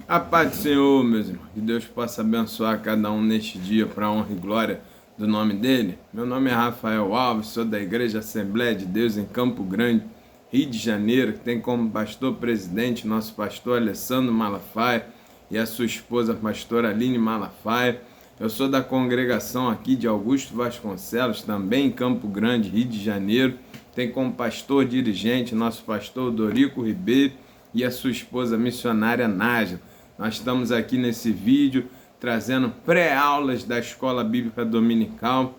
A paz do Senhor, meus irmãos. Que Deus possa abençoar cada um neste dia para a honra e glória do nome dele. Meu nome é Rafael Alves, sou da Igreja Assembleia de Deus em Campo Grande, Rio de Janeiro, que tem como pastor presidente nosso pastor Alessandro Malafaia e a sua esposa, a pastora Aline Malafaia. Eu sou da congregação aqui de Augusto Vasconcelos, também em Campo Grande, Rio de Janeiro. Tem como pastor dirigente nosso pastor Dorico Ribeiro e a sua esposa missionária Nádia. Nós estamos aqui nesse vídeo trazendo pré-aulas da Escola Bíblica Dominical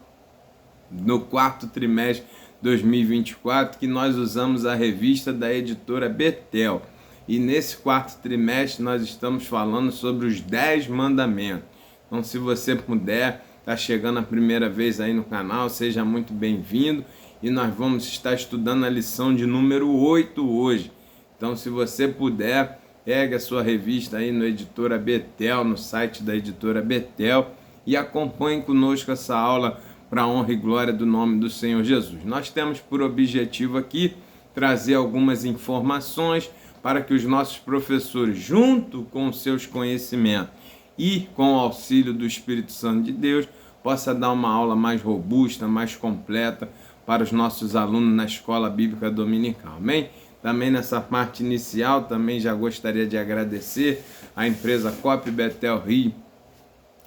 no quarto trimestre 2024, que nós usamos a revista da editora Betel. E nesse quarto trimestre nós estamos falando sobre os 10 mandamentos. Então, se você puder, está chegando a primeira vez aí no canal, seja muito bem-vindo. E nós vamos estar estudando a lição de número 8 hoje. Então, se você puder, pegue a sua revista aí no Editora Betel, no site da Editora Betel, e acompanhe conosco essa aula para a honra e glória do nome do Senhor Jesus. Nós temos por objetivo aqui trazer algumas informações para que os nossos professores, junto com os seus conhecimentos e com o auxílio do Espírito Santo de Deus, possa dar uma aula mais robusta, mais completa para os nossos alunos na Escola Bíblica Dominical. Amém? Também nessa parte inicial, também já gostaria de agradecer à empresa COP Betel Rio,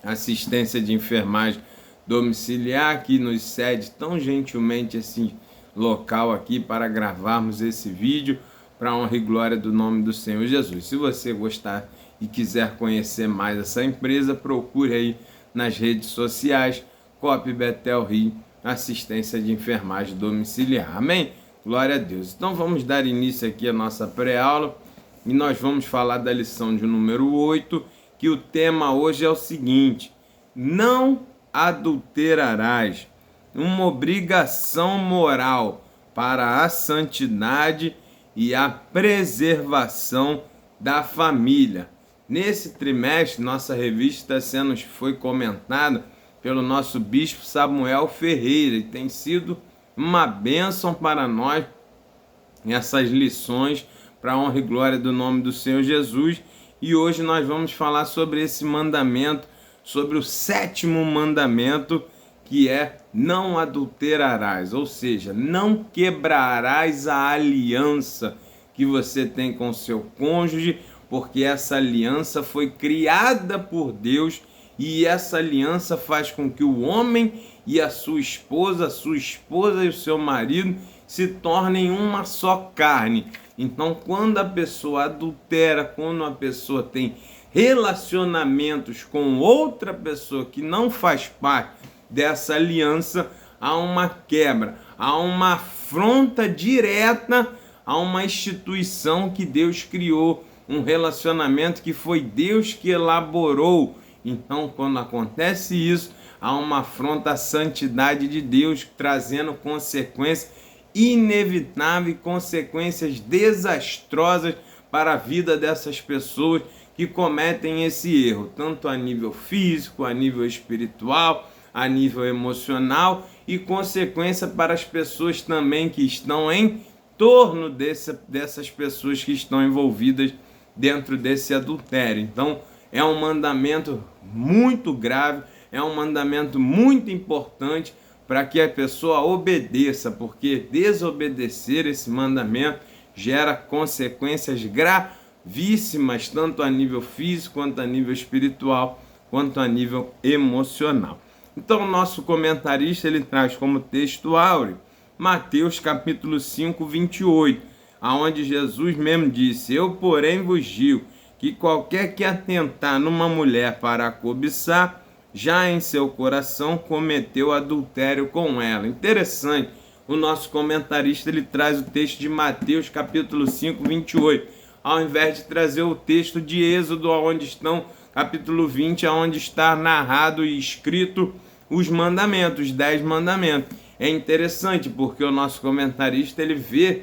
assistência de enfermagem domiciliar, que nos cede tão gentilmente esse local aqui para gravarmos esse vídeo para a honra e glória do nome do Senhor Jesus. Se você gostar e quiser conhecer mais essa empresa, procure aí nas redes sociais COP Betel Rio, assistência de enfermagem domiciliar. Amém? Glória a Deus. Então vamos dar início aqui à nossa pré-aula e nós vamos falar da lição de número 8, que o tema hoje é o seguinte: não adulterarás, uma obrigação moral para a santidade e a preservação da família. Nesse trimestre, nossa revista foi comentada pelo nosso bispo Samuel Ferreira e tem sido uma bênção para nós essas lições para a honra e glória do nome do Senhor Jesus. E hoje nós vamos falar sobre esse mandamento, sobre o 7º mandamento, que é não adulterarás, ou seja, não quebrarás a aliança que você tem com seu cônjuge, porque essa aliança foi criada por Deus e essa aliança faz com que o homem e a sua esposa e o seu marido se tornem uma só carne. Então, quando a pessoa adultera, quando a pessoa tem relacionamentos com outra pessoa que não faz parte dessa aliança, há uma quebra, há uma afronta direta a uma instituição que Deus criou, um relacionamento que foi Deus que elaborou. Então, quando acontece isso, há uma afronta à santidade de Deus, trazendo consequências inevitáveis, consequências desastrosas para a vida dessas pessoas que cometem esse erro, tanto a nível físico, a nível espiritual, a nível emocional, e consequência para as pessoas também que estão em torno dessas pessoas que estão envolvidas dentro desse adultério. Então, é um mandamento muito grave, é um mandamento muito importante para que a pessoa obedeça, porque desobedecer esse mandamento gera consequências gravíssimas, tanto a nível físico, quanto a nível espiritual, quanto a nível emocional. Então, o nosso comentarista ele traz como texto áureo Mateus capítulo 5, 28, aonde Jesus mesmo disse: eu, porém, vos digo que qualquer que atentar numa mulher para a cobiçar, já em seu coração cometeu adultério com ela. Interessante, o nosso comentarista ele traz o texto de Mateus capítulo 5, 28, ao invés de trazer o texto de Êxodo, onde estão, capítulo 20, onde está narrado e escrito os mandamentos, os 10 mandamentos. É interessante porque o nosso comentarista ele vê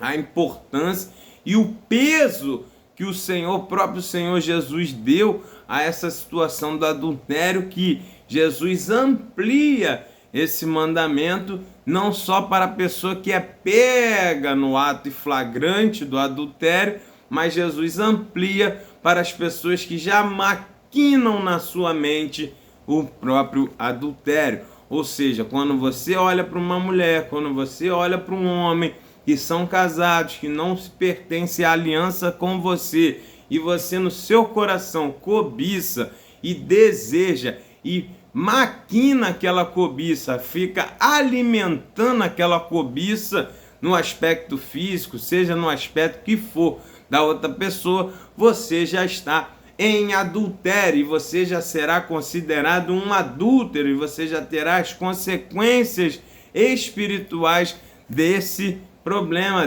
a importância e o peso que o próprio Senhor Jesus deu a essa situação do adultério, que Jesus amplia esse mandamento não só para a pessoa que é pega no ato flagrante do adultério, mas Jesus amplia para as pessoas que já maquinam na sua mente o próprio adultério. Ou seja, quando você olha para uma mulher, quando você olha para um homem que são casados, que não se pertence à aliança com você, e você no seu coração cobiça e deseja e maquina aquela cobiça, fica alimentando aquela cobiça no aspecto físico, seja no aspecto que for da outra pessoa, você já está em adultério e você já será considerado um adúltero e você já terá as consequências espirituais desse problema,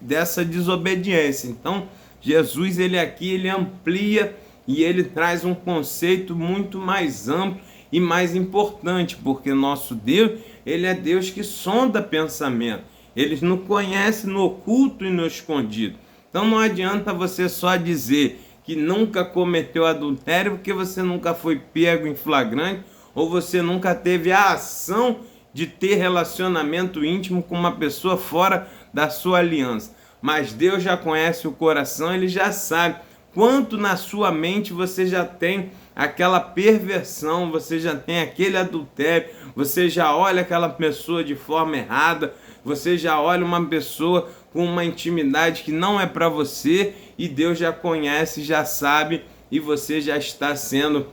dessa desobediência. Então, Jesus, ele aqui, ele amplia e ele traz um conceito muito mais amplo e mais importante, porque nosso Deus, ele é Deus que sonda pensamento. Ele nos conhece no oculto e no escondido. Então não adianta você só dizer que nunca cometeu adultério porque você nunca foi pego em flagrante ou você nunca teve a ação de ter relacionamento íntimo com uma pessoa fora da sua aliança. Mas Deus já conhece o coração, ele já sabe quanto na sua mente você já tem aquela perversão, você já tem aquele adultério, você já olha aquela pessoa de forma errada, você já olha uma pessoa com uma intimidade que não é para você e Deus já conhece, já sabe e você já está sendo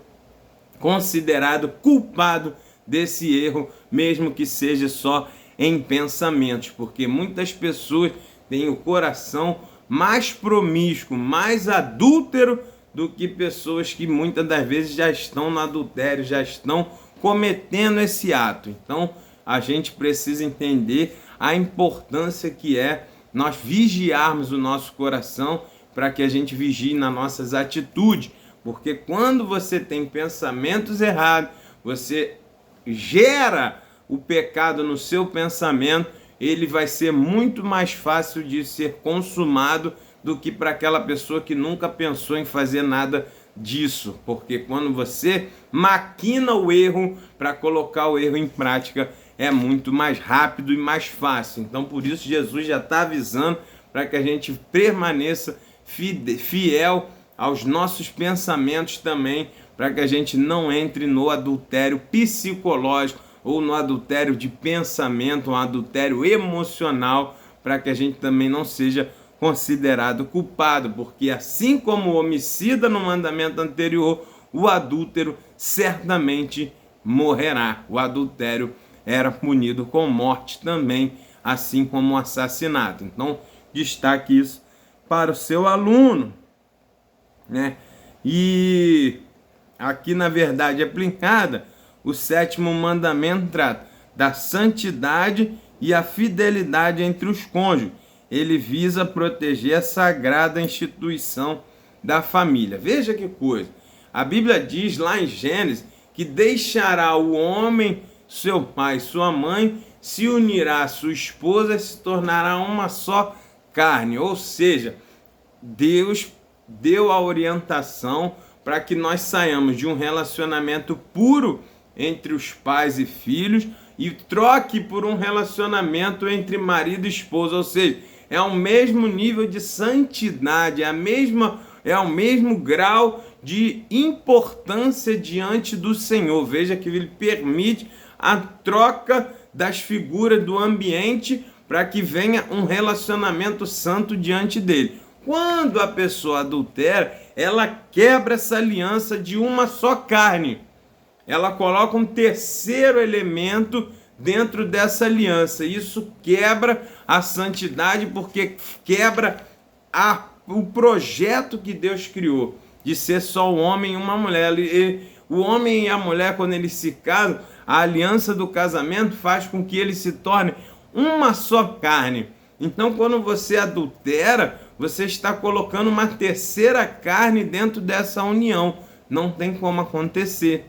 considerado culpado desse erro, mesmo que seja só em pensamentos, porque muitas pessoas têm o coração mais promíscuo, mais adúltero do que pessoas que muitas das vezes já estão no adultério, já estão cometendo esse ato. Então, a gente precisa entender a importância que é nós vigiarmos o nosso coração para que a gente vigie nas nossas atitudes, porque quando você tem pensamentos errados, você gera o pecado no seu pensamento, ele vai ser muito mais fácil de ser consumado do que para aquela pessoa que nunca pensou em fazer nada disso, porque quando você maquina o erro para colocar o erro em prática, é muito mais rápido e mais fácil. Então, por isso, Jesus já está avisando para que a gente permaneça fiel aos nossos pensamentos também, para que a gente não entre no adultério psicológico ou no adultério de pensamento, um adultério emocional, para que a gente também não seja considerado culpado, porque assim como o homicida no mandamento anterior, o adúltero certamente morrerá. O adultério era punido com morte também, assim como o assassinato. Então, destaque isso para o seu aluno, né? E aqui, na verdade aplicada, o 7º mandamento trata da santidade e a fidelidade entre os cônjuges. Ele visa proteger a sagrada instituição da família. Veja que coisa. A Bíblia diz lá em Gênesis que deixará o homem, seu pai e sua mãe, se unirá à sua esposa e se tornará uma só carne. Ou seja, Deus deu a orientação para que nós saiamos de um relacionamento puro entre os pais e filhos e troque por um relacionamento entre marido e esposa, ou seja, é o mesmo nível de santidade, é o mesmo grau de importância diante do Senhor. Veja que ele permite a troca das figuras do ambiente para que venha um relacionamento santo diante dele. Quando a pessoa adultera, ela quebra essa aliança de uma só carne. Ela coloca um terceiro elemento dentro dessa aliança. Isso quebra a santidade, porque quebra o projeto que Deus criou de ser só o homem e uma mulher. O homem e a mulher, quando eles se casam, a aliança do casamento faz com que eles se tornem uma só carne. Então, quando você adultera, você está colocando uma terceira carne dentro dessa união. Não tem como acontecer.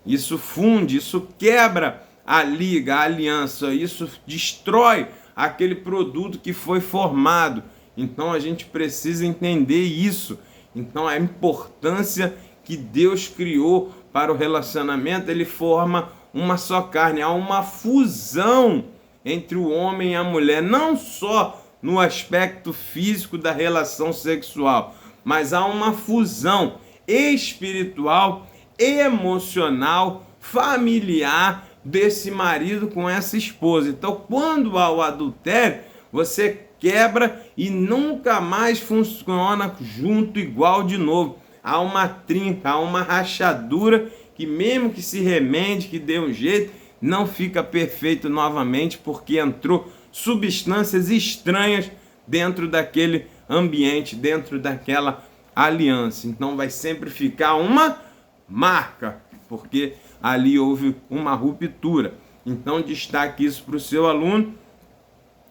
Isso funde, isso quebra a liga, a aliança, isso destrói aquele produto que foi formado. Então a gente precisa entender isso. Então a importância que Deus criou para o relacionamento, ele forma uma só carne, há uma fusão entre o homem e a mulher, não só no aspecto físico da relação sexual, mas há uma fusão espiritual, emocional, familiar desse marido com essa esposa. Então, quando há o adultério, você quebra e nunca mais funciona junto igual de novo. Há uma trinca, há uma rachadura que mesmo que se remende, que dê um jeito, não fica perfeito novamente, porque entrou substâncias estranhas dentro daquele ambiente, dentro daquela aliança. Então vai sempre ficar uma marca, porque ali houve uma ruptura. Então destaque isso para o seu aluno.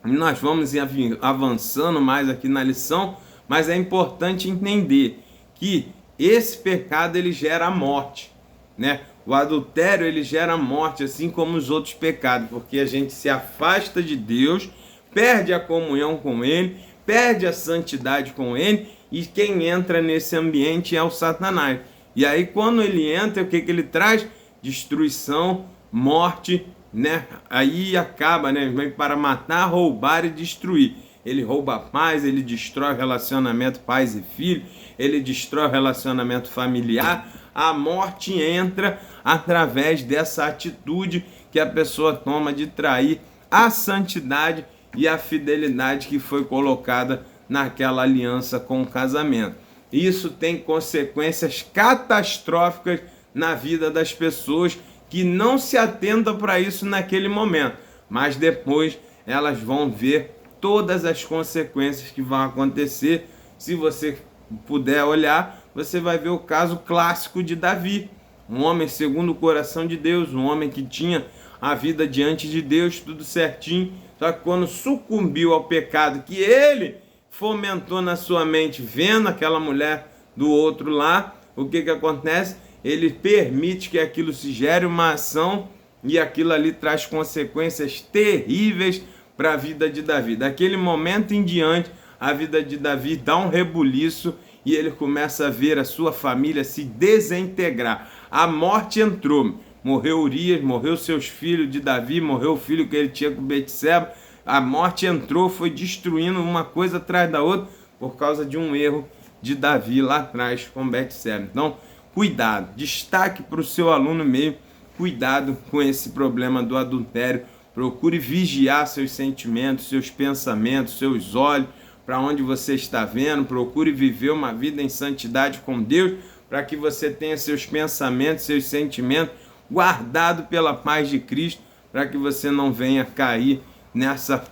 Nós vamos avançando mais aqui na lição, mas é importante entender que esse pecado ele gera morte, né? O adultério ele gera morte, assim como os outros pecados, porque a gente se afasta de Deus, perde a comunhão com Ele, perde a santidade com Ele, e quem entra nesse ambiente é o Satanás. E aí quando ele entra, o que ele traz? Destruição, morte, né? Aí acaba, né? Vem para matar, roubar e destruir. Ele rouba a paz, ele destrói o relacionamento pais e filho, ele destrói o relacionamento familiar. A morte entra através dessa atitude que a pessoa toma de trair a santidade e a fidelidade que foi colocada naquela aliança com o casamento. Isso tem consequências catastróficas na vida das pessoas que não se atentam para isso naquele momento, mas depois elas vão ver todas as consequências que vão acontecer. Se você puder olhar, você vai ver o caso clássico de Davi, um homem segundo o coração de Deus, um homem que tinha a vida diante de Deus, tudo certinho, só que quando sucumbiu ao pecado que ele fomentou na sua mente, vendo aquela mulher do outro lá, o que acontece? Ele permite que aquilo se gere uma ação e aquilo ali traz consequências terríveis para a vida de Davi. Daquele momento em diante, a vida de Davi dá um rebuliço e ele começa a ver a sua família se desintegrar. A morte entrou. Morreu Urias, morreu seus filhos de Davi, morreu o filho que ele tinha com Betseba. A morte entrou, foi destruindo uma coisa atrás da outra por causa de um erro de Davi lá atrás com Betseba. Então, cuidado, destaque para o seu aluno mesmo, cuidado com esse problema do adultério. Procure vigiar seus sentimentos, seus pensamentos, seus olhos, para onde você está vendo. Procure viver uma vida em santidade com Deus, para que você tenha seus pensamentos, seus sentimentos guardados pela paz de Cristo, para que você não venha cair nessa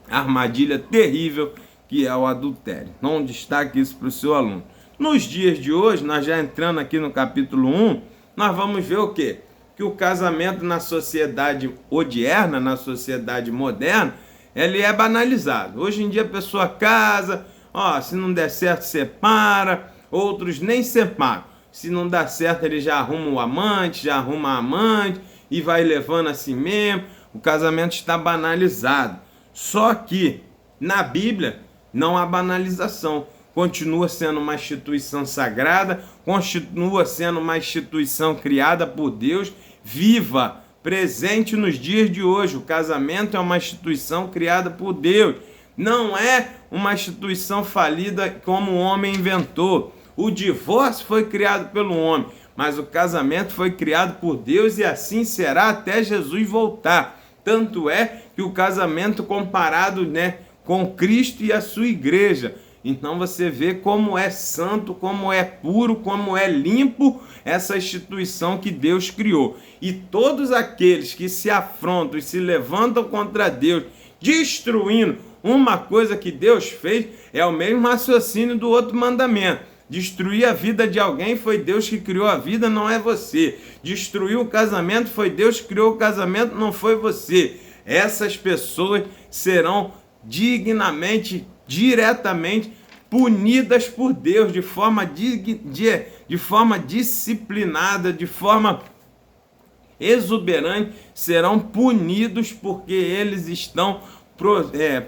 armadilha terrível que é o adultério. Então, destaque isso para o seu aluno. Nos dias de hoje, nós já entrando aqui no capítulo 1, nós vamos ver o quê? Que o casamento na sociedade odierna, na sociedade moderna, ele é banalizado. Hoje em dia a pessoa casa, se não der certo separa, outros nem separam. Se não dá certo ele já arruma o amante, já arruma a amante e vai levando assim mesmo. O casamento está banalizado. Só que na Bíblia não há banalização. Continua sendo uma instituição sagrada, continua sendo uma instituição criada por Deus, viva, presente nos dias de hoje. O casamento é uma instituição criada por Deus, não é uma instituição falida como o homem inventou. O divórcio foi criado pelo homem, mas o casamento foi criado por Deus e assim será até Jesus voltar. Tanto é que o casamento comparado, com Cristo e a sua igreja. Então você vê como é santo, como é puro, como é limpo essa instituição que Deus criou. E todos aqueles que se afrontam e se levantam contra Deus, destruindo uma coisa que Deus fez, é o mesmo raciocínio do outro mandamento. Destruir a vida de alguém, foi Deus que criou a vida, não é você. Destruir o casamento, foi Deus que criou o casamento, não foi você. Essas pessoas serão dignamente, diretamente punidas por Deus de forma disciplinada, de forma exuberante, serão punidos porque eles estão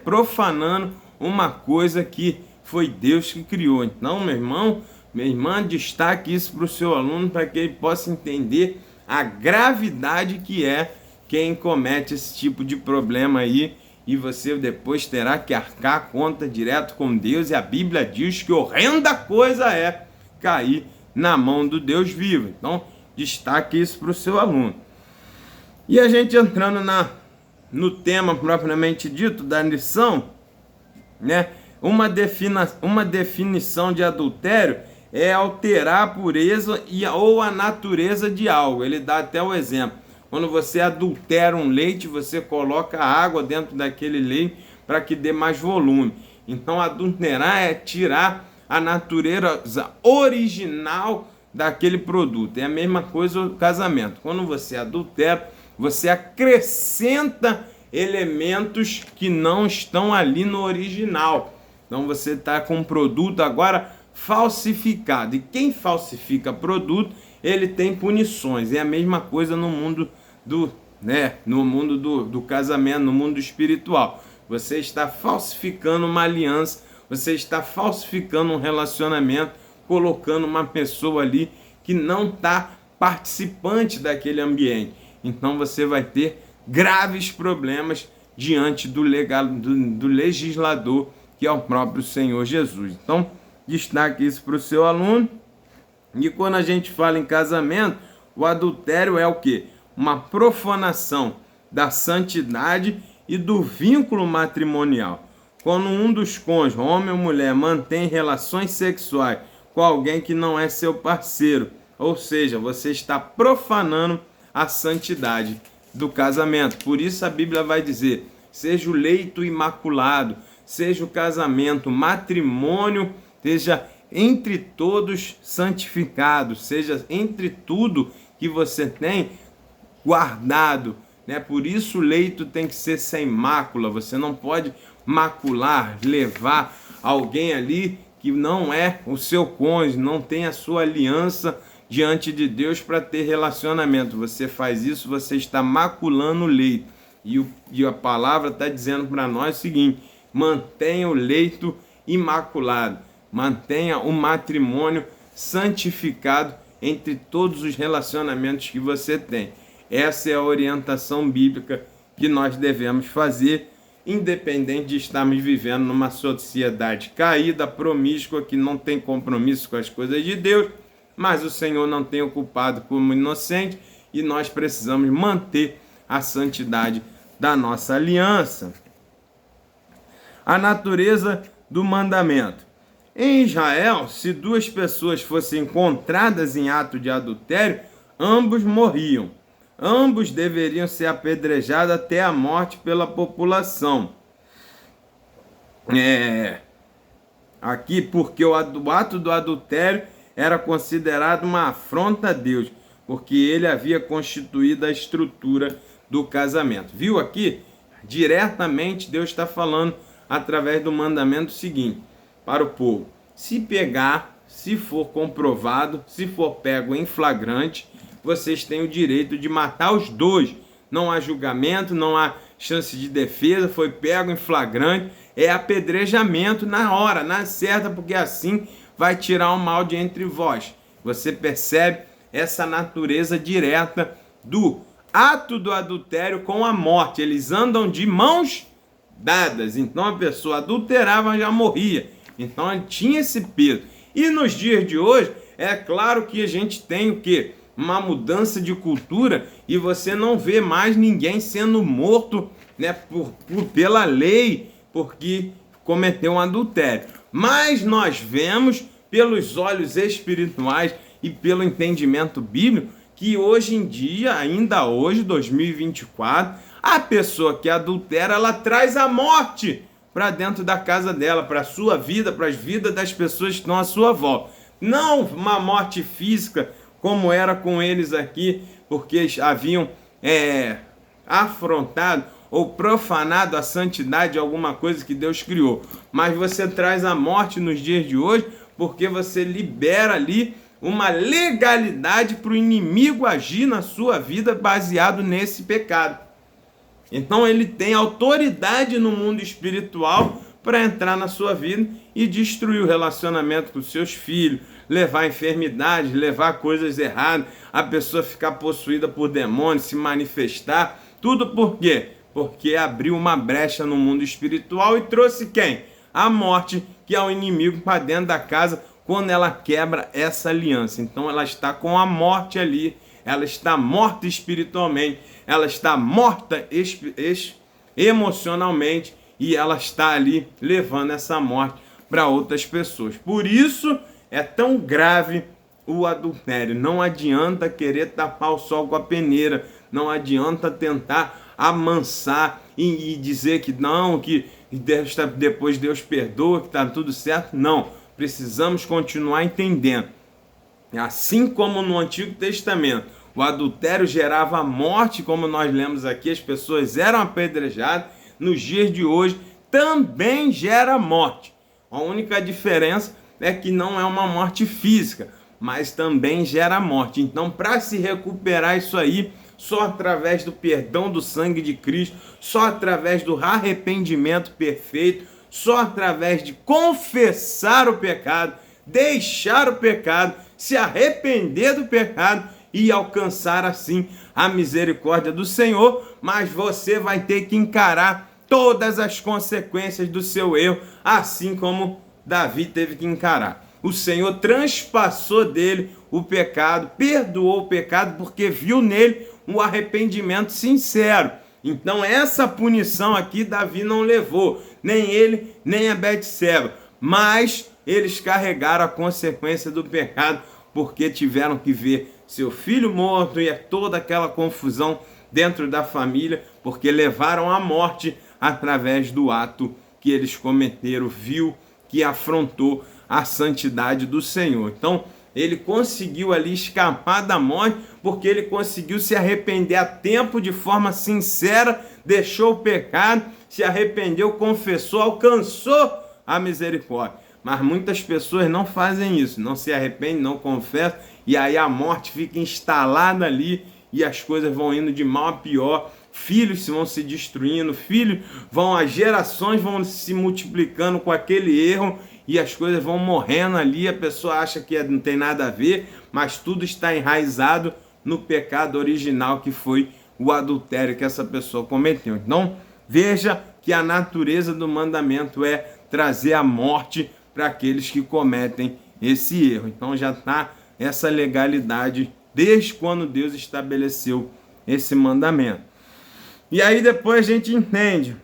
profanando uma coisa que foi Deus que criou. Então, meu irmão, minha irmã, destaque isso para o seu aluno, para que ele possa entender a gravidade que é quem comete esse tipo de problema aí e você depois terá que arcar a conta direto com Deus, e a Bíblia diz que horrenda coisa é cair na mão do Deus vivo. Então, destaque isso para o seu aluno. E a gente entrando no tema propriamente dito da lição, né? Uma definição de adultério é alterar a pureza ou a natureza de algo. Ele dá até o exemplo. Quando você adultera um leite, você coloca água dentro daquele leite para que dê mais volume. Então, adulterar é tirar a natureza original daquele produto. É a mesma coisa o casamento. Quando você adultera, você acrescenta elementos que não estão ali no original. Então, você está com um produto agora falsificado. E quem falsifica produto, ele tem punições. É a mesma coisa no mundo do casamento, no mundo espiritual. Você está falsificando uma aliança, você está falsificando um relacionamento, colocando uma pessoa ali que não está participante daquele ambiente. Então você vai ter graves problemas diante do legislador, que é o próprio Senhor Jesus. Então, destaque isso para o seu aluno. E quando a gente fala em casamento, o adultério é o quê? Uma profanação da santidade e do vínculo matrimonial. Quando um dos cônjuges, homem ou mulher, mantém relações sexuais com alguém que não é seu parceiro, ou seja, você está profanando a santidade do casamento. Por isso a Bíblia vai dizer: seja o leito imaculado, seja o casamento, o matrimônio, seja entre todos santificado, seja entre tudo que você tem guardado, né? Por isso o leito tem que ser sem mácula. Você não pode macular, levar alguém ali que não é o seu cônjuge, não tem a sua aliança diante de Deus para ter relacionamento. Você faz isso, você está maculando o leito. E a palavra está dizendo para nós o seguinte: mantenha o leito imaculado, mantenha o matrimônio santificado entre todos os relacionamentos que você tem. Essa é a orientação bíblica que nós devemos fazer, independente de estarmos vivendo numa sociedade caída, promíscua, que não tem compromisso com as coisas de Deus, mas o Senhor não tem o culpado como inocente, e nós precisamos manter a santidade da nossa aliança. A natureza do mandamento. Em Israel, se duas pessoas fossem encontradas em ato de adultério, ambos morriam. Ambos deveriam ser apedrejados até a morte pela população. Aqui, porque o ato do adultério era considerado uma afronta a Deus, porque ele havia constituído a estrutura do casamento. Viu aqui? Diretamente Deus está falando através do mandamento seguinte para o povo: se pegar, se for comprovado, se for pego em flagrante, vocês têm o direito de matar os dois. Não há julgamento, não há chance de defesa, foi pego em flagrante, é apedrejamento na hora, na certa, porque assim vai tirar o mal de entre vós. Você percebe essa natureza direta do ato do adultério com a morte. Eles andam de mãos dadas. Então a pessoa adulterava, já morria. Então ele tinha esse peso. E nos dias de hoje, é claro que a gente tem o quê? Uma mudança de cultura, e você não vê mais ninguém sendo morto, né, pela lei, porque cometeu um adultério. Mas nós vemos pelos olhos espirituais e pelo entendimento bíblico que hoje em dia, ainda hoje, 2024, a pessoa que adultera, ela traz a morte para dentro da casa dela, para a sua vida, para as vidas das pessoas que estão à sua volta. Não uma morte física, como era com eles aqui, porque haviam afrontado ou profanado a santidade de alguma coisa que Deus criou. Mas você traz a morte nos dias de hoje, porque você libera ali uma legalidade para o inimigo agir na sua vida baseado nesse pecado. Então ele tem autoridade no mundo espiritual para entrar na sua vida e destruir o relacionamento com seus filhos, levar enfermidades, levar coisas erradas, a pessoa ficar possuída por demônios, se manifestar. Tudo por quê? Porque abriu uma brecha no mundo espiritual e trouxe quem? A morte, que é o inimigo, para dentro da casa quando ela quebra essa aliança. Então ela está com a morte ali, ela está morta espiritualmente, ela está morta emocionalmente e ela está ali levando essa morte para outras pessoas. Por isso é tão grave o adultério. Não adianta querer tapar o sol com a peneira, não adianta tentar amansar e dizer que não, que depois Deus perdoa, que está tudo certo. Não, precisamos continuar entendendo. Assim como no Antigo Testamento o adultério gerava morte, como nós lemos aqui, as pessoas eram apedrejadas, nos dias de hoje também gera morte. A única diferença é que não é uma morte física, mas também gera morte. Então, para se recuperar isso aí, só através do perdão do sangue de Cristo, só através do arrependimento perfeito, só através de confessar o pecado, deixar o pecado, se arrepender do pecado e alcançar assim a misericórdia do Senhor. Mas você vai ter que encarar todas as consequências do seu erro, assim como Davi teve que encarar. O Senhor transpassou dele o pecado, perdoou o pecado, porque viu nele um arrependimento sincero. Então essa punição aqui Davi não levou, nem ele, nem a Betseba, mas eles carregaram a consequência do pecado, porque tiveram que ver seu filho morto e toda aquela confusão dentro da família, porque levaram à morte através do ato que eles cometeram, vil, que afrontou a santidade do Senhor. Então, ele conseguiu ali escapar da morte, porque ele conseguiu se arrepender a tempo, de forma sincera, deixou o pecado, se arrependeu, confessou, alcançou a misericórdia. Mas muitas pessoas não fazem isso, não se arrependem, não confessam, e aí a morte fica instalada ali e as coisas vão indo de mal a pior. Filhos vão se destruindo, as gerações vão se multiplicando com aquele erro e as coisas vão morrendo ali. A pessoa acha que não tem nada a ver, mas tudo está enraizado no pecado original, que foi o adultério que essa pessoa cometeu. Então, veja que a natureza do mandamento é trazer a morte para aqueles que cometem esse erro. Então já está essa legalidade desde quando Deus estabeleceu esse mandamento. E aí depois a gente entende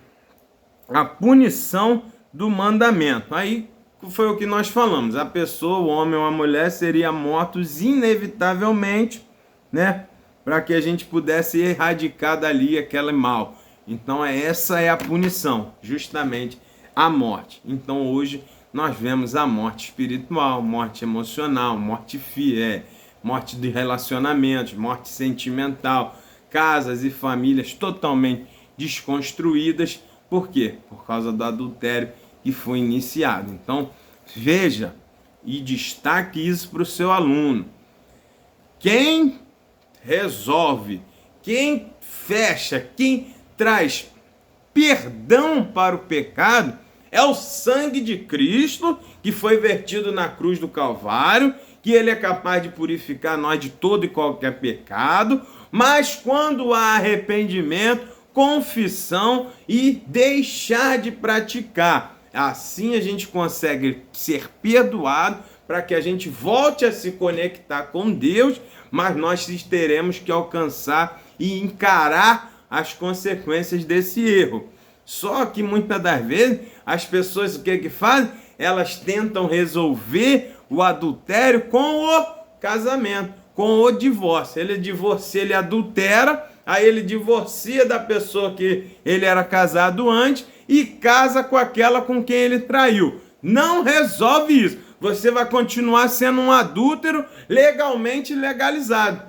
a punição do mandamento. Aí foi o que nós falamos. A pessoa, o homem ou a mulher, seriam mortos inevitavelmente, né? Para que a gente pudesse erradicar dali aquele mal. Então essa é a punição, justamente a morte. Então hoje nós vemos a morte espiritual, morte emocional, morte física, morte de relacionamentos, morte sentimental, casas e famílias totalmente desconstruídas. Por quê? Por causa do adultério que foi iniciado. Então, veja e destaque isso para o seu aluno. Quem resolve, quem fecha, quem traz perdão para o pecado é o sangue de Cristo, que foi vertido na cruz do Calvário, que ele é capaz de purificar nós de todo e qualquer pecado. Mas quando há arrependimento, confissão e deixar de praticar, assim a gente consegue ser perdoado, para que a gente volte a se conectar com Deus, mas nós teremos que alcançar e encarar as consequências desse erro. Só que muitas das vezes as pessoas o que fazem? Elas tentam resolver o adultério com o casamento, com o divórcio. Ele divorcia, ele adultera, aí ele divorcia da pessoa que ele era casado antes e casa com aquela com quem ele traiu. Não resolve isso. Você vai continuar sendo um adúltero legalmente legalizado.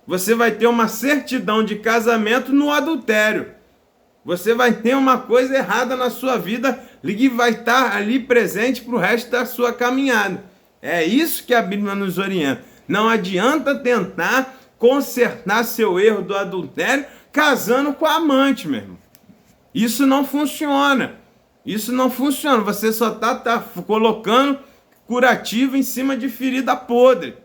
Você vai ter uma certidão de casamento no adultério. Você vai ter uma coisa errada na sua vida e vai estar ali presente para o resto da sua caminhada. É isso que a Bíblia nos orienta. Não adianta tentar consertar seu erro do adultério casando com a amante, meu irmão. Isso não funciona. Isso não funciona. Você só está colocando curativo em cima de ferida podre.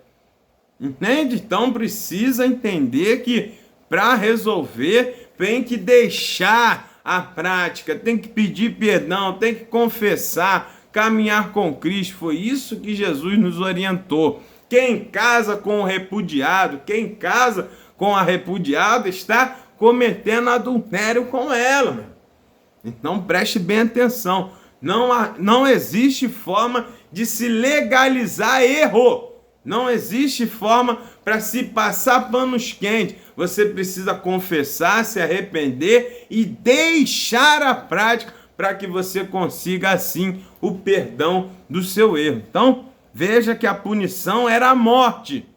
Entende? Então precisa entender que para resolver, tem que deixar a prática, tem que pedir perdão, tem que confessar, caminhar com Cristo. Foi isso que Jesus nos orientou. Quem casa com o repudiado, quem casa com a repudiada está cometendo adultério com ela, meu. Então preste bem atenção. Não existe forma de se legalizar erro. Não existe forma para se passar panos quentes. Você precisa confessar, se arrepender e deixar a prática para que você consiga assim o perdão do seu erro. Então, veja que a punição era a morte.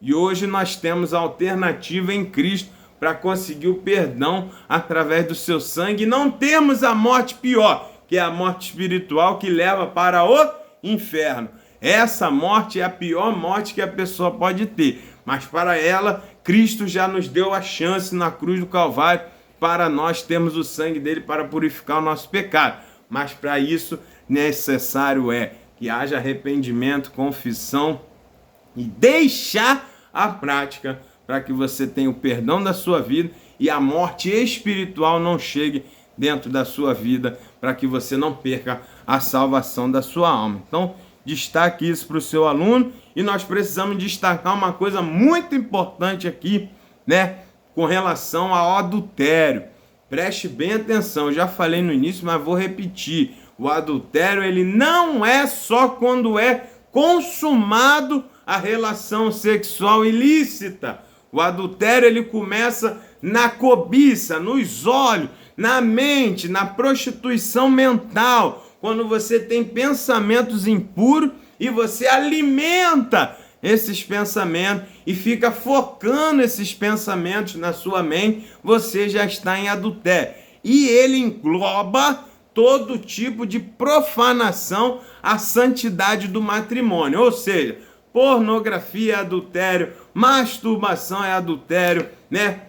E hoje nós temos a alternativa em Cristo para conseguir o perdão através do seu sangue. E não temos a morte pior, que é a morte espiritual que leva para o inferno. Essa morte é a pior morte que a pessoa pode ter. Mas para ela, Cristo já nos deu a chance na cruz do Calvário para nós termos o sangue dele para purificar o nosso pecado. Mas para isso, necessário é que haja arrependimento, confissão e deixar a prática para que você tenha o perdão da sua vida e a morte espiritual não chegue dentro da sua vida, para que você não perca a salvação da sua alma. Então, destaque isso para o seu aluno. E nós precisamos destacar uma coisa muito importante aqui, né, com relação ao adultério. Preste bem atenção, eu já falei no início, mas vou repetir. O adultério, ele não é só quando é consumado a relação sexual ilícita. O adultério, ele começa na cobiça, nos olhos, na mente, na prostituição mental. Quando você tem pensamentos impuros e você alimenta esses pensamentos e fica focando esses pensamentos na sua mente, você já está em adultério. E ele engloba todo tipo de profanação à santidade do matrimônio. Ou seja, pornografia é adultério, masturbação é adultério, né?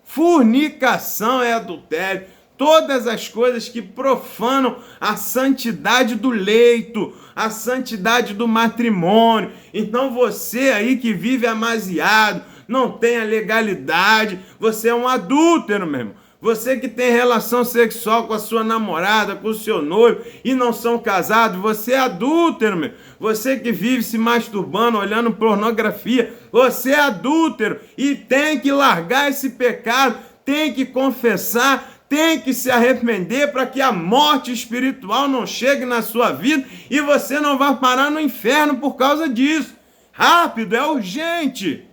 Fornicação é adultério. Todas as coisas que profanam a santidade do leito, a santidade do matrimônio. Então você aí que vive amasiado, não tem a legalidade, você é um adúltero, meu irmão. Você que tem relação sexual com a sua namorada, com o seu noivo e não são casados, você é adúltero, meu. Você que vive se masturbando, olhando pornografia, você é adúltero e tem que largar esse pecado, tem que confessar, tem que se arrepender para que a morte espiritual não chegue na sua vida e você não vá parar no inferno por causa disso. Rápido, é urgente.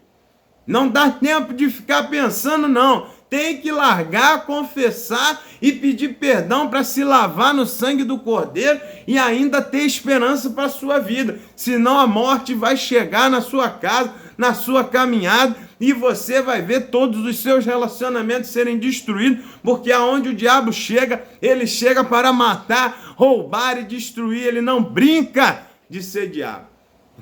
Não dá tempo de ficar pensando, não. Tem que largar, confessar e pedir perdão para se lavar no sangue do Cordeiro e ainda ter esperança para a sua vida. Senão a morte vai chegar na sua casa, na sua caminhada, e você vai ver todos os seus relacionamentos serem destruídos, porque aonde o diabo chega, ele chega para matar, roubar e destruir. Ele não brinca de ser diabo.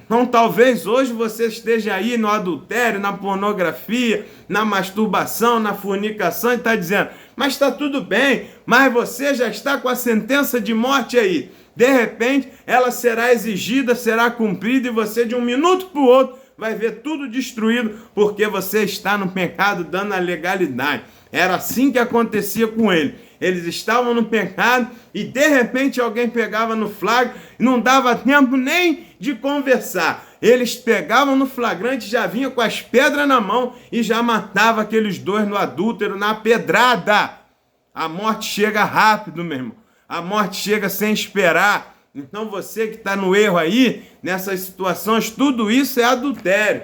Então talvez hoje você esteja aí no adultério, na pornografia, na masturbação, na fornicação e está dizendo, mas está tudo bem, mas você já está com a sentença de morte aí. De repente ela será exigida, será cumprida e você de um minuto para o outro vai ver tudo destruído porque você está no pecado dando a legalidade. Era assim que acontecia com ele. Eles estavam no pecado e de repente alguém pegava no flagra e não dava tempo nem de conversar. Eles pegavam no flagrante, já vinha com as pedras na mão e já matava aqueles dois no adúltero na pedrada. A morte chega rápido, meu irmão. A morte chega sem esperar. Então você que está no erro aí, nessas situações, tudo isso é adultério.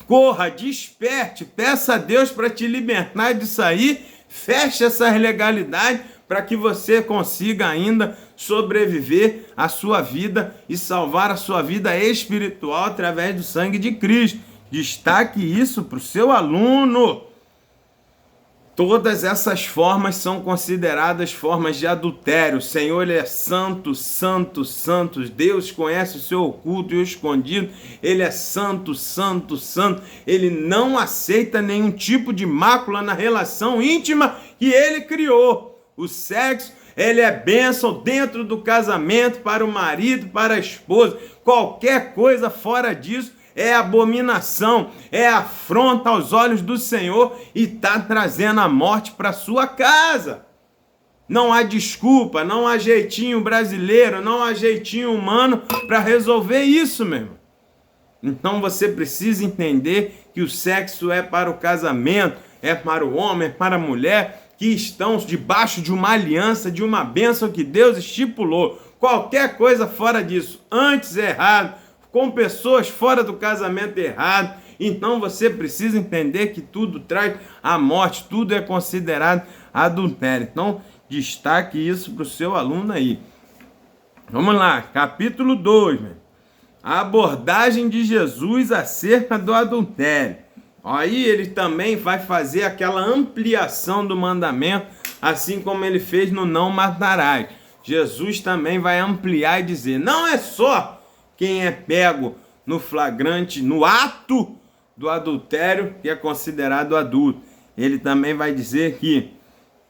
Corra, desperte, peça a Deus para te libertar disso aí, feche essas legalidades para que você consiga ainda sobreviver à sua vida e salvar a sua vida espiritual através do sangue de Cristo. Destaque isso para o seu aluno. Todas essas formas são consideradas formas de adultério. O Senhor, Ele é santo, santo, santo. Deus conhece o seu oculto e o escondido. Ele é santo, santo, santo. Ele não aceita nenhum tipo de mácula na relação íntima que Ele criou. O sexo, ele é bênção dentro do casamento para o marido, para a esposa. Qualquer coisa fora disso é abominação, é afronta aos olhos do Senhor e está trazendo a morte para sua casa. Não há desculpa, não há jeitinho brasileiro, não há jeitinho humano para resolver isso, meu irmão. Então você precisa entender que o sexo é para o casamento, é para o homem, é para a mulher, que estão debaixo de uma aliança, de uma bênção que Deus estipulou. Qualquer coisa fora disso, antes é errado, com pessoas fora do casamento errado. Então você precisa entender que tudo traz a morte, tudo é considerado adultério. Então destaque isso para o seu aluno aí. Vamos lá, capítulo 2, a abordagem de Jesus acerca do adultério. Aí ele também vai fazer aquela ampliação do mandamento, assim como ele fez no não matarás. Jesus também vai ampliar e dizer, não é só quem é pego no flagrante, no ato do adultério, que é considerado adulto. Ele também vai dizer que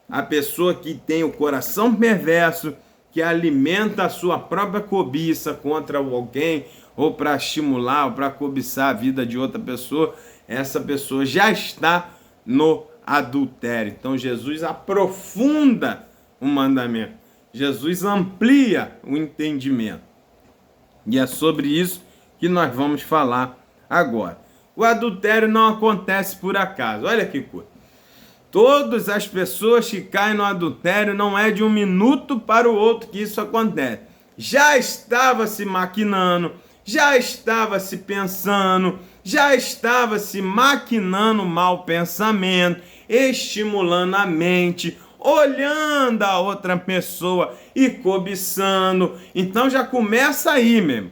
a pessoa que tem o coração perverso, que alimenta a sua própria cobiça contra alguém, ou para estimular, ou para cobiçar a vida de outra pessoa, essa pessoa já está no adultério. Então Jesus aprofunda o mandamento. Jesus amplia o entendimento. E é sobre isso que nós vamos falar agora. O adultério não acontece por acaso. Olha que coisa. Todas as pessoas que caem no adultério não é de um minuto para o outro que isso acontece. Já estava se maquinando, já estava se pensando, já estava se maquinando mau pensamento, estimulando a mente, olhando a outra pessoa e cobiçando. Então já começa aí mesmo.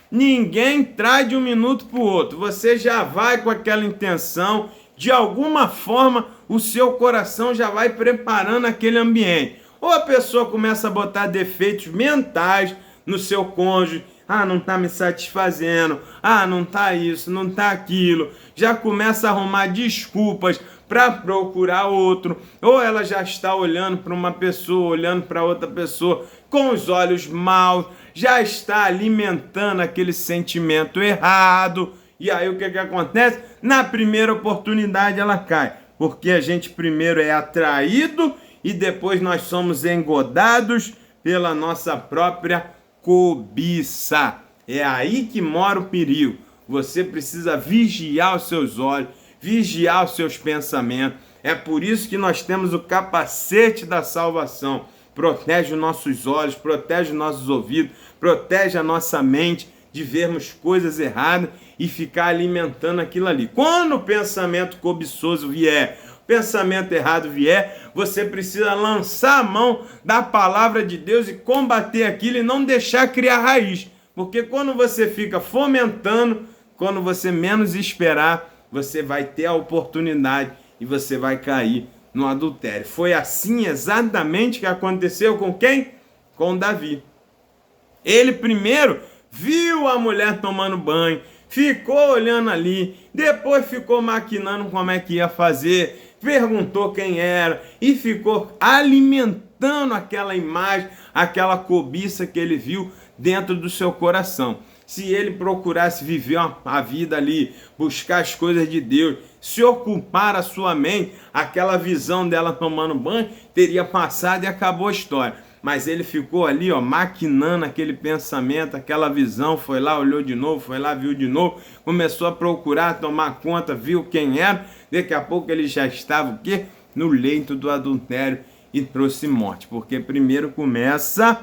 Ninguém traz de um minuto para o outro. Você já vai com aquela intenção, de alguma forma o seu coração já vai preparando aquele ambiente. Ou a pessoa começa a botar defeitos mentais no seu cônjuge. Ah, não está me satisfazendo. Ah, não está isso, não está aquilo. Já começa a arrumar desculpas para procurar outro. Ou ela já está olhando para uma pessoa, olhando para outra pessoa com os olhos maus. Já está alimentando aquele sentimento errado. E aí o que acontece? Na primeira oportunidade ela cai. Porque a gente primeiro é atraído e depois nós somos engodados pela nossa própria cobiça. É aí que mora o perigo. Você precisa vigiar os seus olhos, vigiar os seus pensamentos. É por isso que nós temos o capacete da salvação. Protege os nossos olhos, protege os nossos ouvidos, protege a nossa mente de vermos coisas erradas e ficar alimentando aquilo ali. Quando o pensamento cobiçoso vier, o pensamento errado vier, você precisa lançar a mão da palavra de Deus e combater aquilo e não deixar criar raiz. Porque quando você fica fomentando, quando você menos esperar, você vai ter a oportunidade e você vai cair no adultério. Foi assim exatamente que aconteceu com quem? Com Davi. Ele primeiro viu a mulher tomando banho, ficou olhando ali, depois ficou maquinando como é que ia fazer, perguntou quem era e ficou alimentando aquela imagem, aquela cobiça que ele viu dentro do seu coração. Se ele procurasse viver a vida ali, buscar as coisas de Deus, se ocupar a sua mente, aquela visão dela tomando banho teria passado e acabou a história. Mas ele ficou ali, maquinando aquele pensamento, aquela visão, foi lá, olhou de novo, foi lá, viu de novo, começou a procurar, tomar conta, viu quem era, daqui a pouco ele já estava o quê? No leito do adultério e trouxe morte, porque primeiro começa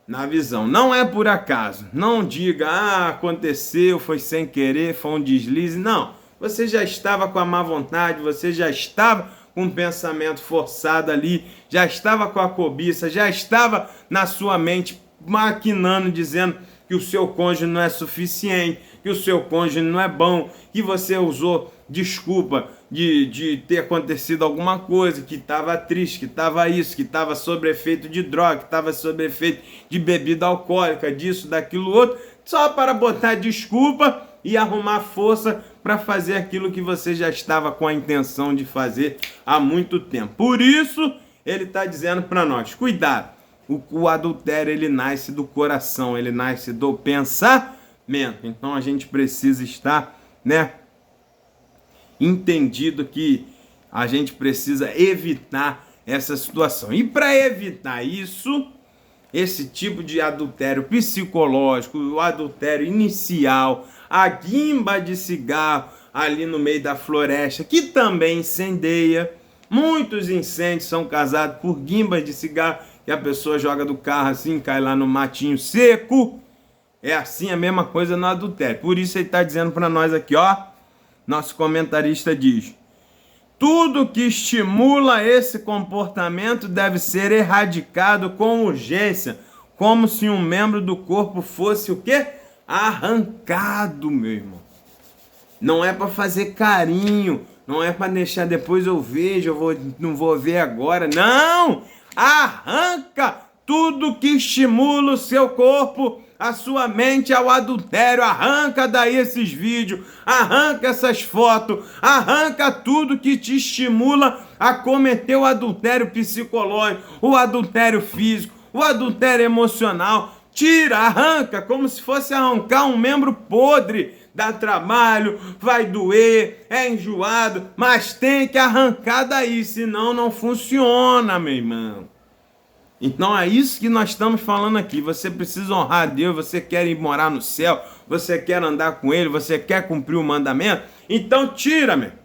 na visão. Não é por acaso, não diga, aconteceu, foi sem querer, foi um deslize, não. Você já estava com a má vontade, você já estava com um pensamento forçado ali, já estava com a cobiça, já estava na sua mente maquinando, dizendo que o seu cônjuge não é suficiente, que o seu cônjuge não é bom, que você usou desculpa de ter acontecido alguma coisa, que estava triste, que estava isso, que estava sob efeito de droga, que estava sob efeito de bebida alcoólica, disso, daquilo, outro, só para botar desculpa e arrumar força para fazer aquilo que você já estava com a intenção de fazer há muito tempo. Por isso, ele está dizendo para nós, cuidado, o adultério ele nasce do coração, ele nasce do pensamento. Então a gente precisa estar, né, entendido que a gente precisa evitar essa situação. E para evitar isso, esse tipo de adultério psicológico, o adultério inicial, a guimba de cigarro ali no meio da floresta, que também incendeia. Muitos incêndios são causados por guimbas de cigarro, que a pessoa joga do carro assim, cai lá no matinho seco. É assim a mesma coisa no adultério. Por isso ele está dizendo para nós aqui, ó, nosso comentarista diz: tudo que estimula esse comportamento deve ser erradicado com urgência, como se um membro do corpo fosse o quê? Arrancado, meu irmão. Não é para fazer carinho, não é para deixar depois eu vejo, não vou ver agora. Não! Arranca tudo que estimula o seu corpo, a sua mente ao adultério. Arranca daí esses vídeos, arranca essas fotos, arranca tudo que te estimula a cometer o adultério psicológico, o adultério físico, o adultério emocional. Tira, arranca, como se fosse arrancar um membro podre. Dá trabalho, vai doer, é enjoado, mas tem que arrancar daí, senão não funciona, meu irmão. Então é isso que nós estamos falando aqui. Você precisa honrar a Deus, você quer ir morar no céu, você quer andar com Ele, você quer cumprir o mandamento. Então tira, meu.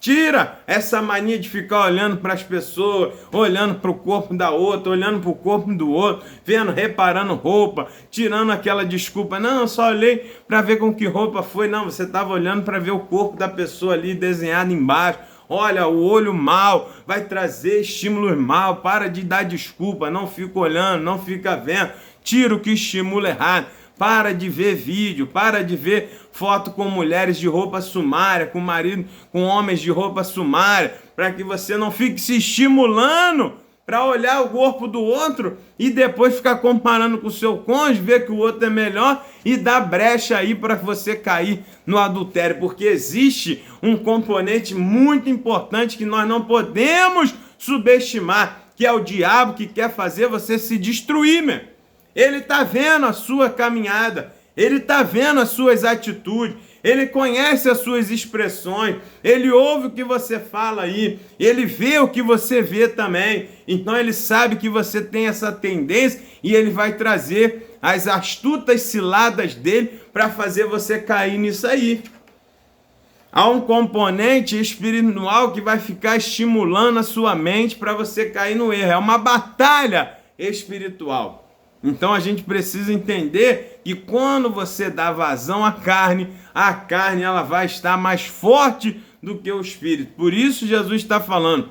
Tira essa mania de ficar olhando para as pessoas, olhando para o corpo da outra, olhando para o corpo do outro, vendo, reparando roupa, tirando aquela desculpa. Não, eu só olhei para ver com que roupa foi. Não, você estava olhando para ver o corpo da pessoa ali desenhado embaixo. Olha, o olho mal vai trazer estímulos mal. Para de dar desculpa, não fica olhando, não fica vendo. Tira o que estimula errado. Para de ver vídeo, para de ver foto com mulheres de roupa sumária, com marido, com homens de roupa sumária, para que você não fique se estimulando para olhar o corpo do outro e depois ficar comparando com o seu cônjuge, ver que o outro é melhor e dar brecha aí para você cair no adultério, porque existe um componente muito importante que nós não podemos subestimar, que é o diabo que quer fazer você se destruir, meu. Ele está vendo a sua caminhada, ele está vendo as suas atitudes, ele conhece as suas expressões, ele ouve o que você fala aí, ele vê o que você vê também. Então ele sabe que você tem essa tendência e ele vai trazer as astutas ciladas dele para fazer você cair nisso aí. Há um componente espiritual que vai ficar estimulando a sua mente para você cair no erro. É uma batalha espiritual. Então a gente precisa entender que quando você dá vazão à carne, a carne ela vai estar mais forte do que o espírito. Por isso Jesus está falando,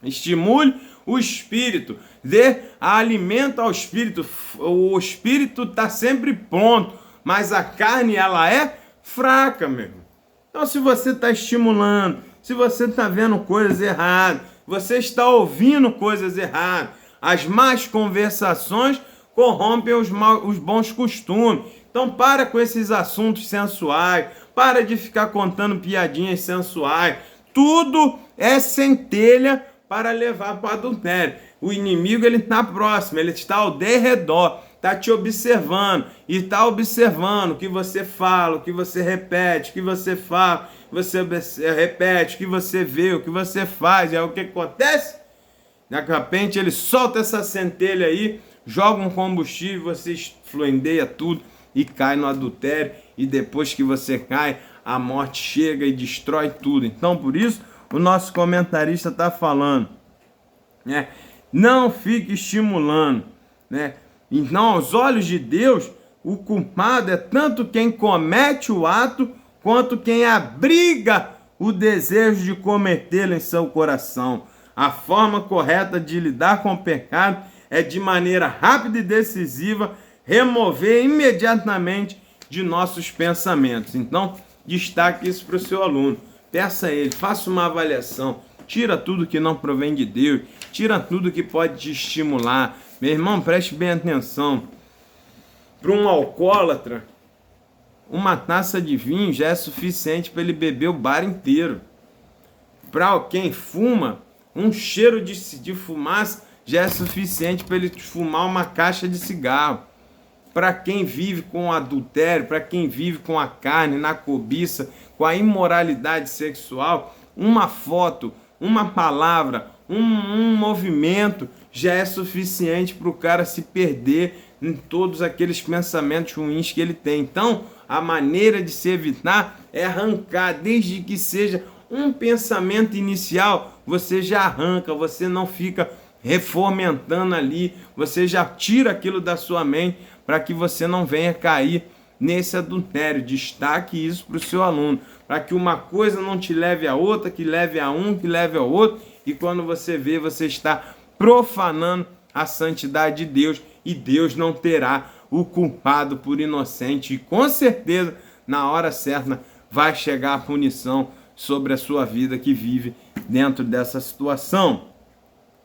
estimule o espírito, dê alimento ao espírito. O espírito está sempre pronto, mas a carne ela é fraca, meu irmão. Então se você está estimulando, se você está vendo coisas erradas, você está ouvindo coisas erradas, as más conversações corrompem os bons costumes. Então para com esses assuntos sensuais, para de ficar contando piadinhas sensuais. Tudo é centelha para levar para o adultério. O inimigo ele está próximo, ele está ao derredor, está te observando e está observando o que você fala, o que você repete, o que você fala, você repete, o que você vê, o que você faz. E aí o que acontece? De repente ele solta essa centelha aí, joga um combustível, você influencia tudo e cai no adultério. E depois que você cai, a morte chega e destrói tudo. Então, por isso, o nosso comentarista está falando, né? Não fique estimulando, né? Então, aos olhos de Deus, o culpado é tanto quem comete o ato, quanto quem abriga o desejo de cometê-lo em seu coração. A forma correta de lidar com o pecado é de maneira rápida e decisiva remover imediatamente de nossos pensamentos. Então, destaque isso para o seu aluno. Peça a ele, faça uma avaliação. Tira tudo que não provém de Deus. Tira tudo que pode te estimular. Meu irmão, preste bem atenção. Para um alcoólatra, uma taça de vinho já é suficiente para ele beber o bar inteiro. Para quem fuma, um cheiro de fumaça já é suficiente para ele fumar uma caixa de cigarro. para quem vive com o adultério, para quem vive com a carne, na cobiça, com a imoralidade sexual, uma foto, uma palavra, um movimento já é suficiente para o cara se perder em todos aqueles pensamentos ruins que ele tem. Então, a maneira de se evitar é arrancar, desde que seja um pensamento inicial, você já arranca, você não fica reformentando ali, você já tira aquilo da sua mente para que você não venha cair nesse adultério. Destaque isso para o seu aluno, para que uma coisa não te leve a outra, que leve a um, que leve ao outro, e quando você vê, você está profanando a santidade de Deus, e Deus não terá o culpado por inocente, e com certeza, na hora certa, vai chegar a punição sobre a sua vida que vive dentro dessa situação.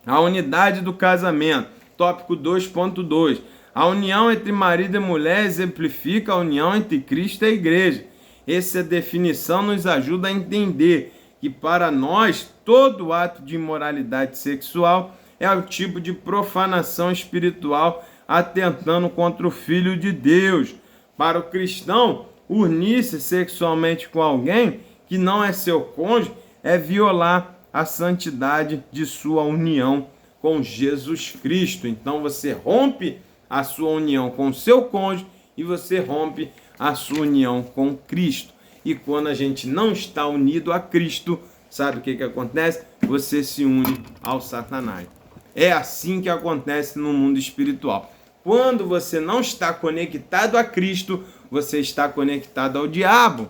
A unidade do casamento, tópico 2.2. A união entre marido e mulher exemplifica a união entre Cristo e a igreja. Essa definição nos ajuda a entender que para nós todo ato de imoralidade sexual é o tipo de profanação espiritual atentando contra o Filho de Deus. Para o cristão, unir-se sexualmente com alguém que não é seu cônjuge é violar a santidade de sua união com Jesus Cristo. Então você rompe a sua união com o seu cônjuge e você rompe a sua união com Cristo. E quando a gente não está unido a Cristo, sabe o que acontece? Você se une ao Satanás. É assim que acontece no mundo espiritual. Quando você não está conectado a Cristo, você está conectado ao diabo.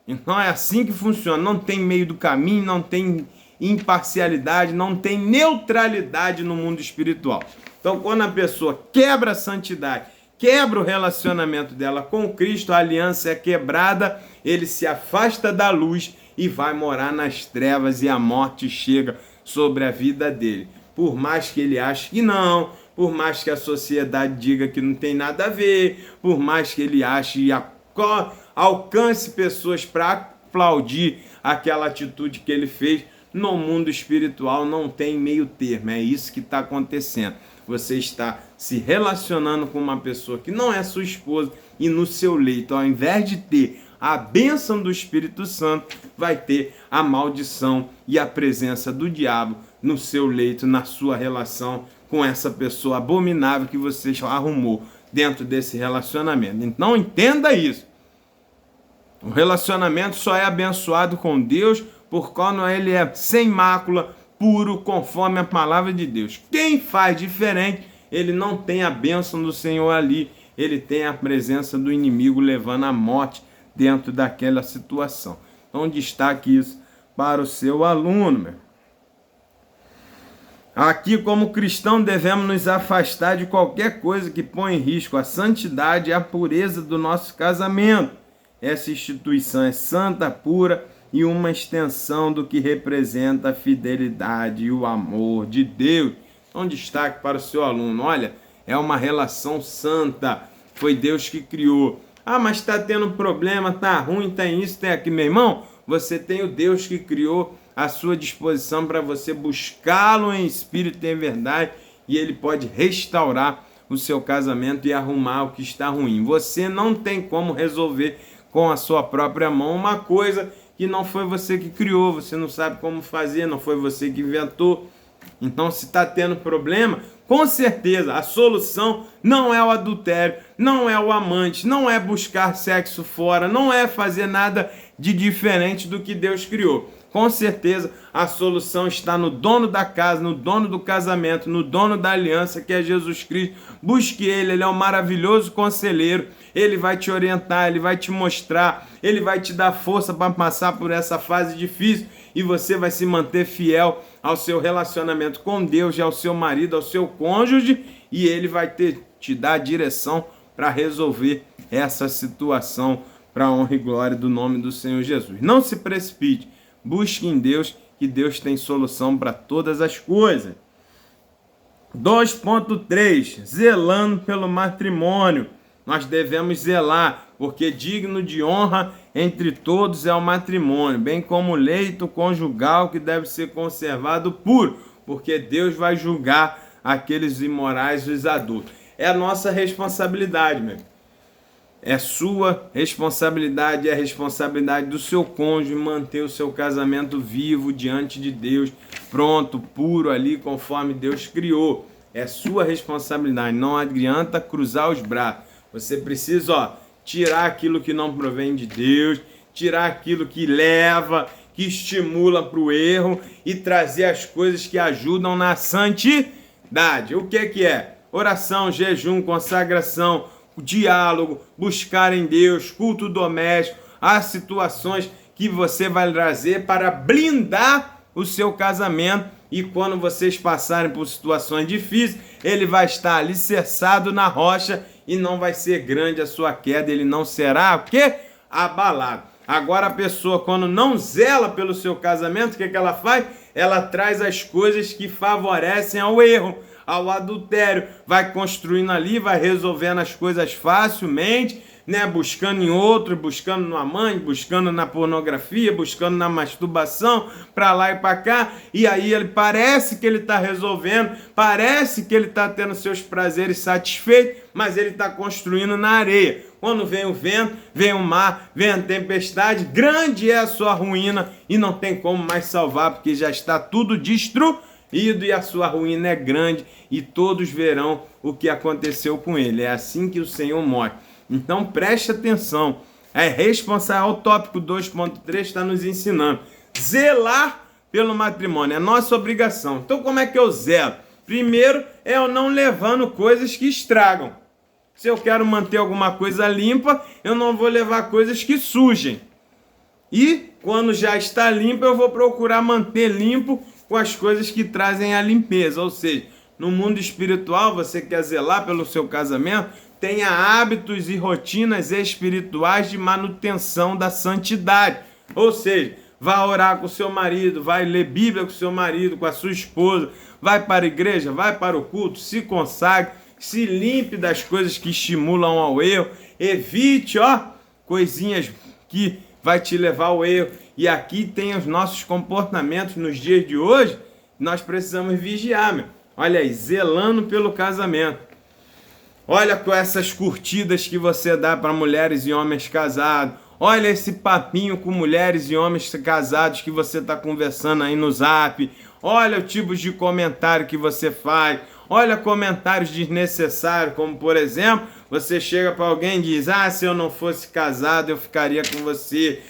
Então é assim que funciona. Não tem meio do caminho, não tem imparcialidade, não tem neutralidade no mundo espiritual. Então, quando a pessoa quebra a santidade, quebra o relacionamento dela com Cristo, a aliança é quebrada, ele se afasta da luz e vai morar nas trevas, e a morte chega sobre a vida dele. Por mais que ele ache que não, por mais que a sociedade diga que não tem nada a ver, por mais que ele ache e alcance pessoas para aplaudir aquela atitude que ele fez, no mundo espiritual não tem meio termo. É isso que está acontecendo. Você está se relacionando com uma pessoa que não é sua esposa, e no seu leito, ao invés de ter a bênção do Espírito Santo, vai ter a maldição e a presença do diabo no seu leito, na sua relação com essa pessoa abominável que você arrumou dentro desse relacionamento. Então entenda isso. O relacionamento só é abençoado com Deus por quando ele é sem mácula, puro, conforme a palavra de Deus. Quem faz diferente, ele não tem a bênção do Senhor ali, ele tem a presença do inimigo levando a morte dentro daquela situação. Então destaque isso para o seu aluno, meu. Aqui, como cristão, devemos nos afastar de qualquer coisa que põe em risco a santidade e a pureza do nosso casamento. Essa instituição é santa, pura e uma extensão do que representa a fidelidade e o amor de Deus. Então, destaque para o seu aluno. Olha, é uma relação santa. Foi Deus que criou. Ah, mas está tendo problema, está ruim, tem isso, tem aquilo. Meu irmão, você tem o Deus que criou à sua disposição para você buscá-lo em espírito e em verdade, e ele pode restaurar o seu casamento e arrumar o que está ruim. Você não tem como resolver com a sua própria mão uma coisa que não foi você que criou, você não sabe como fazer, não foi você que inventou. Então, se está tendo problema, com certeza a solução não é o adultério, não é o amante, não é buscar sexo fora, não é fazer nada de diferente do que Deus criou. Com certeza a solução está no dono da casa, no dono do casamento, no dono da aliança, que é Jesus Cristo. Busque ele, ele é um maravilhoso conselheiro. Ele vai te orientar, ele vai te mostrar, ele vai te dar força para passar por essa fase difícil, e você vai se manter fiel ao seu relacionamento com Deus e ao seu marido, ao seu cônjuge, e ele vai te dar a direção para resolver essa situação para a honra e glória do nome do Senhor Jesus. Não se precipite, busque em Deus, que Deus tem solução para todas as coisas. 2.3, zelando pelo matrimônio. Nós devemos zelar, porque digno de honra entre todos é o matrimônio, bem como o leito conjugal, que deve ser conservado puro, porque Deus vai julgar aqueles imorais e os adultos. é a nossa responsabilidade, meu. É sua responsabilidade, é a responsabilidade do seu cônjuge manter o seu casamento vivo diante de Deus, pronto, puro ali, conforme Deus criou. É sua responsabilidade, não adianta cruzar os braços. Você precisa, tirar aquilo que não provém de Deus, tirar aquilo que leva, que estimula para o erro e trazer as coisas que ajudam na santidade. O que é? Oração, jejum, consagração, diálogo, buscar em Deus, culto doméstico, as situações que você vai trazer para blindar o seu casamento, e quando vocês passarem por situações difíceis, ele vai estar alicerçado na rocha e não vai ser grande a sua queda, ele não será o quê? Abalado. Agora a pessoa, quando não zela pelo seu casamento, o que ela faz? Ela traz as coisas que favorecem ao erro, ao adultério, vai construindo ali, vai resolvendo as coisas facilmente, né? Buscando em outro, buscando no amante, buscando na pornografia, buscando na masturbação, para lá e para cá, e aí ele parece que ele está resolvendo, parece que ele está tendo seus prazeres satisfeitos, mas ele está construindo na areia. Quando vem o vento, vem o mar, vem a tempestade, grande é a sua ruína e não tem como mais salvar, porque já está tudo destruído e a sua ruína é grande e todos verão o que aconteceu com ele. É assim que o Senhor mostra. Então preste atenção. É responsável, o tópico 2.3 está nos ensinando. Zelar pelo matrimônio, é nossa obrigação. Então como é que eu zelo? Primeiro é eu não levando coisas que estragam. Se eu quero manter alguma coisa limpa, eu não vou levar coisas que sujem. E quando já está limpo, eu vou procurar manter limpo com as coisas que trazem a limpeza. Ou seja, no mundo espiritual, você quer zelar pelo seu casamento, tenha hábitos e rotinas espirituais de manutenção da santidade. Ou seja, vai orar com o seu marido, vai ler Bíblia com o seu marido, com a sua esposa, vai para a igreja, vai para o culto, se consagre, se limpe das coisas que estimulam ao erro, evite, coisinhas que vai te levar ao erro. E aqui tem os nossos comportamentos nos dias de hoje, nós precisamos vigiar, meu. Olha aí, zelando pelo casamento. Olha com essas curtidas que você dá para mulheres e homens casados. Olha esse papinho com mulheres e homens casados que você está conversando aí no Zap. Olha o tipo de comentário que você faz. Olha comentários desnecessários, como por exemplo, você chega para alguém e diz: se eu não fosse casado, eu ficaria com você.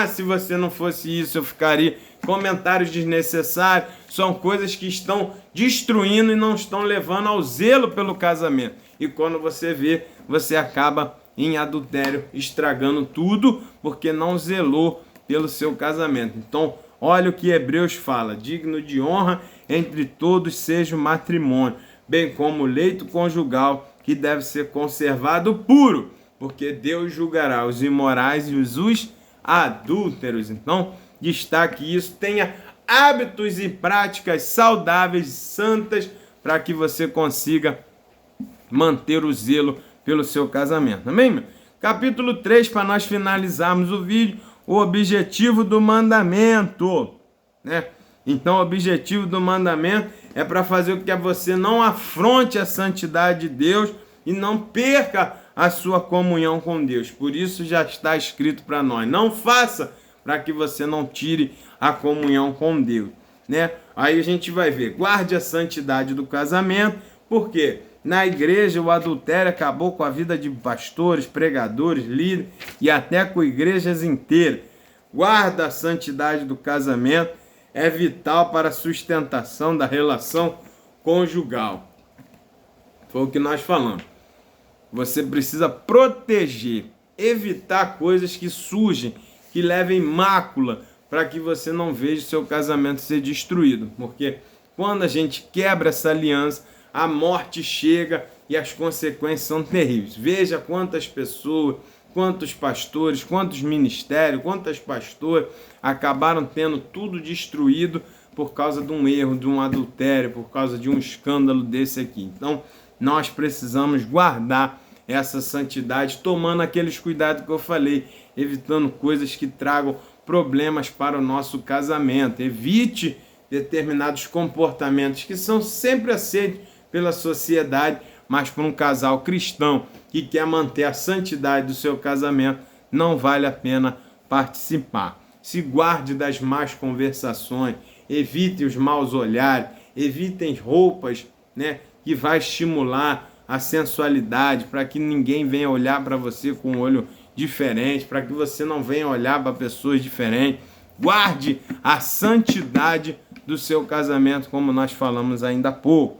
Se você não fosse isso, eu ficaria. Comentários desnecessários são coisas que estão destruindo e não estão levando ao zelo pelo casamento. E quando você vê, você acaba em adultério, estragando tudo, porque não zelou pelo seu casamento. Então, olha o que Hebreus fala: digno de honra entre todos seja o matrimônio, bem como o leito conjugal, que deve ser conservado puro, porque Deus julgará os imorais e os adúlteros. Então, destaque isso, tenha hábitos e práticas saudáveis, santas, para que você consiga manter o zelo pelo seu casamento. Amém, meu? Capítulo 3, para nós finalizarmos o vídeo, o objetivo do mandamento, né? Então, o objetivo do mandamento é para fazer com que você não afronte a santidade de Deus e não perca a sua comunhão com Deus. Por isso já está escrito para nós: não faça, para que você não tire a comunhão com Deus, né? Aí a gente vai ver: guarde a santidade do casamento. Por quê? Na igreja, o adultério acabou com a vida de pastores, pregadores, líderes e até com igrejas inteiras. Guarda a santidade do casamento, é vital para a sustentação da relação conjugal. Foi o que nós falamos. Você precisa proteger, evitar coisas que sujem, que levem mácula, para que você não veja o seu casamento ser destruído. Porque quando a gente quebra essa aliança, a morte chega e as consequências são terríveis. Veja quantas pessoas, quantos pastores, quantos ministérios, quantas pastoras acabaram tendo tudo destruído por causa de um erro, de um adultério, por causa de um escândalo desse aqui. Então, nós precisamos guardar essa santidade, tomando aqueles cuidados que eu falei, evitando coisas que tragam problemas para o nosso casamento. Evite determinados comportamentos que são sempre aceitos pela sociedade, mas para um casal cristão que quer manter a santidade do seu casamento, não vale a pena participar. Se guarde das más conversações, evite os maus olhares, evitem roupas, né, que vai estimular a sensualidade, para que ninguém venha olhar para você com um olho diferente, para que você não venha olhar para pessoas diferentes. Guarde a santidade do seu casamento, como nós falamos ainda há pouco.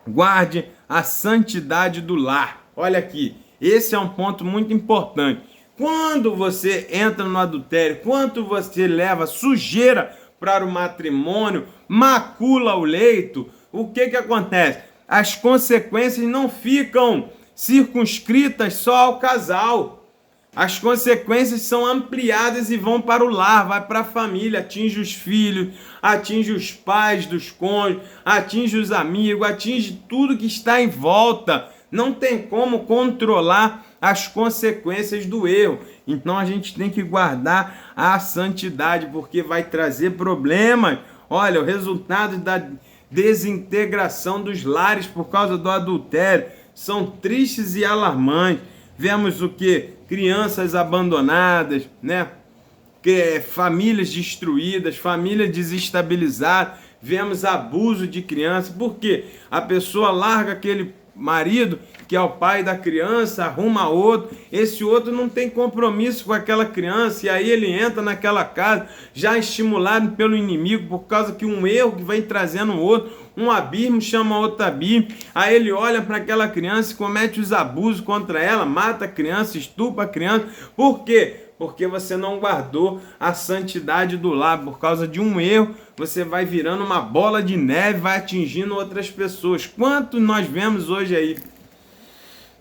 Guarde a santidade do lar. Olha aqui, esse é um ponto muito importante. Quando você entra no adultério, quando você leva sujeira para o matrimônio, macula o leito, o que acontece? As consequências não ficam circunscritas só ao casal. As consequências são ampliadas e vão para o lar, vai para a família, atinge os filhos, atinge os pais dos cônjuges, atinge os amigos, atinge tudo que está em volta. Não tem como controlar as consequências do erro. Então a gente tem que guardar a santidade, porque vai trazer problemas. Olha, o resultado da desintegração dos lares por causa do adultério são tristes e alarmantes. Vemos o que? Crianças abandonadas, né? Famílias destruídas, famílias desestabilizadas. Vemos abuso de crianças. Por quê? A pessoa larga aquele marido, que é o pai da criança, arruma outro. Esse outro não tem compromisso com aquela criança. E aí ele entra naquela casa já estimulado pelo inimigo, por causa que um erro que vem trazendo um outro. Um abismo chama outro abismo, aí ele olha para aquela criança e comete os abusos contra ela, mata a criança, estupra a criança. Por quê? Porque você não guardou a santidade do lar. Por causa de um erro, você vai virando uma bola de neve, vai atingindo outras pessoas. Quanto nós vemos hoje aí?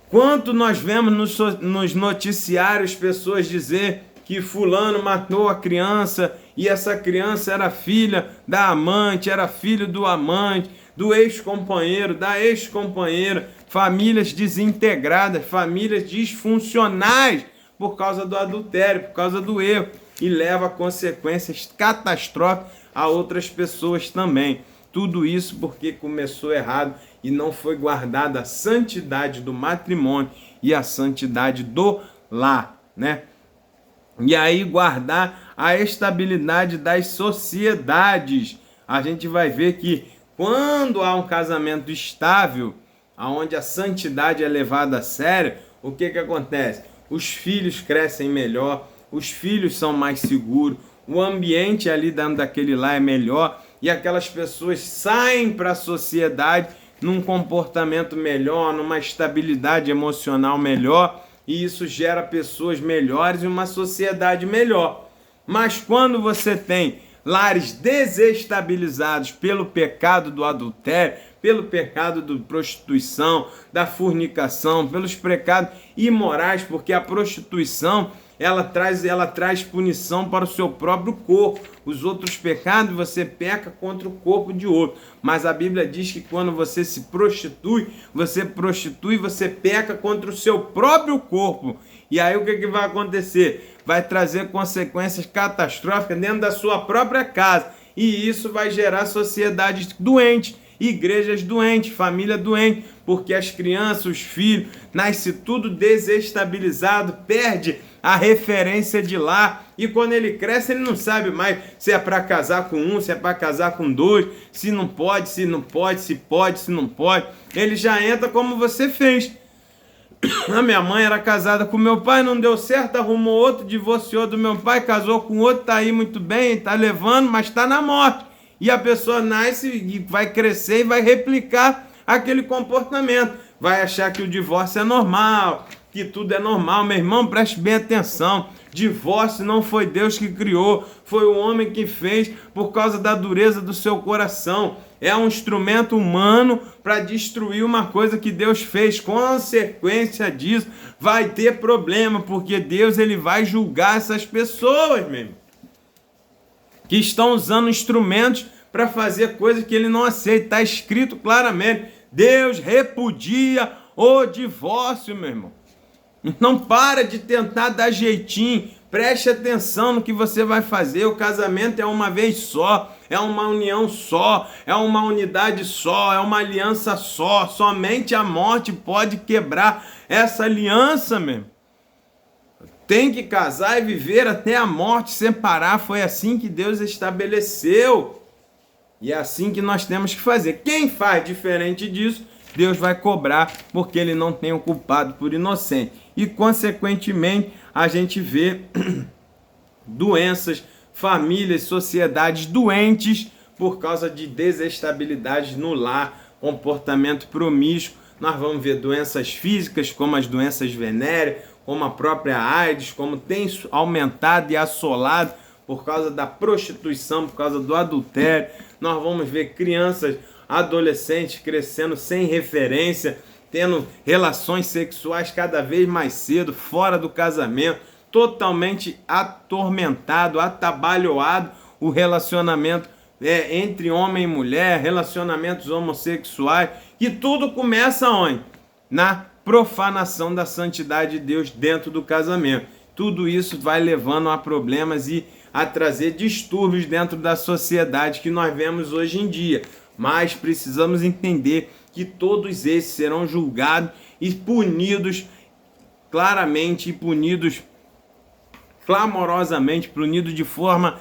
Quanto nós vemos nos noticiários pessoas dizer que fulano matou a criança e essa criança era filha da amante, era filho do amante, do ex-companheiro, da ex-companheira, famílias desintegradas, famílias disfuncionais por causa do adultério, por causa do erro, e leva a consequências catastróficas a outras pessoas também. Tudo isso porque começou errado e não foi guardada a santidade do matrimônio e a santidade do lar, né? E aí guardar a estabilidade das sociedades. A gente vai ver que quando há um casamento estável, onde a santidade é levada a sério, o que acontece? Os filhos crescem melhor, os filhos são mais seguros, o ambiente ali dentro daquele lar é melhor e aquelas pessoas saem para a sociedade num comportamento melhor, numa estabilidade emocional melhor, e isso gera pessoas melhores e uma sociedade melhor. Mas quando você tem lares desestabilizados pelo pecado do adultério, pelo pecado da prostituição, da fornicação, pelos pecados imorais, porque a prostituição ela traz punição para o seu próprio corpo. Os outros pecados você peca contra o corpo de outro. Mas a Bíblia diz que quando você se prostitui, você peca contra o seu próprio corpo. E aí o que vai acontecer? Vai trazer consequências catastróficas dentro da sua própria casa. E isso vai gerar sociedades doentes, igrejas doentes, família doente, porque as crianças, os filhos, nasce tudo desestabilizado, perde a referência de lá, e quando ele cresce ele não sabe mais se é para casar com um, se é para casar com dois, se não pode, se não pode, se pode, se não pode. Ele já entra como você fez. A minha mãe era casada com meu pai, não deu certo, arrumou outro, divorciou do meu pai, casou com outro, tá aí muito bem, tá levando, mas tá na morte. E a pessoa nasce e vai crescer e vai replicar aquele comportamento. Vai achar que o divórcio é normal, que tudo é normal. Meu irmão, preste bem atenção. Divórcio não foi Deus que criou, foi o homem que fez por causa da dureza do seu coração. É um instrumento humano para destruir uma coisa que Deus fez. Consequência disso, vai ter problema, porque Deus ele vai julgar essas pessoas, meu irmão, que estão usando instrumentos para fazer coisas que ele não aceita. Está escrito claramente, Deus repudia o divórcio, meu irmão. Então para de tentar dar jeitinho, Preste atenção no que você vai fazer. O casamento é uma vez só, é uma união só, é uma unidade só, é uma aliança só. Somente a morte pode quebrar essa aliança, meu. Tem que casar e viver até a morte separar. Foi assim que Deus estabeleceu. E é assim que nós temos que fazer. Quem faz diferente disso, Deus vai cobrar, porque ele não tem o culpado por inocente. E, consequentemente, a gente vê doenças, famílias, sociedades doentes por causa de desestabilidade no lar, comportamento promíscuo. Nós vamos ver doenças físicas, como as doenças venéreas, como a própria AIDS, como tem aumentado e assolado por causa da prostituição, por causa do adultério. Nós vamos ver crianças, adolescentes crescendo sem referência, tendo relações sexuais cada vez mais cedo, fora do casamento, totalmente atormentado, atabalhoado o relacionamento entre homem e mulher, relacionamentos homossexuais, e tudo começa onde? Na profanação da santidade de Deus dentro do casamento. Tudo isso vai levando a problemas e a trazer distúrbios dentro da sociedade que nós vemos hoje em dia. Mas precisamos entender que todos esses serão julgados e punidos claramente, e punidos clamorosamente, punidos de forma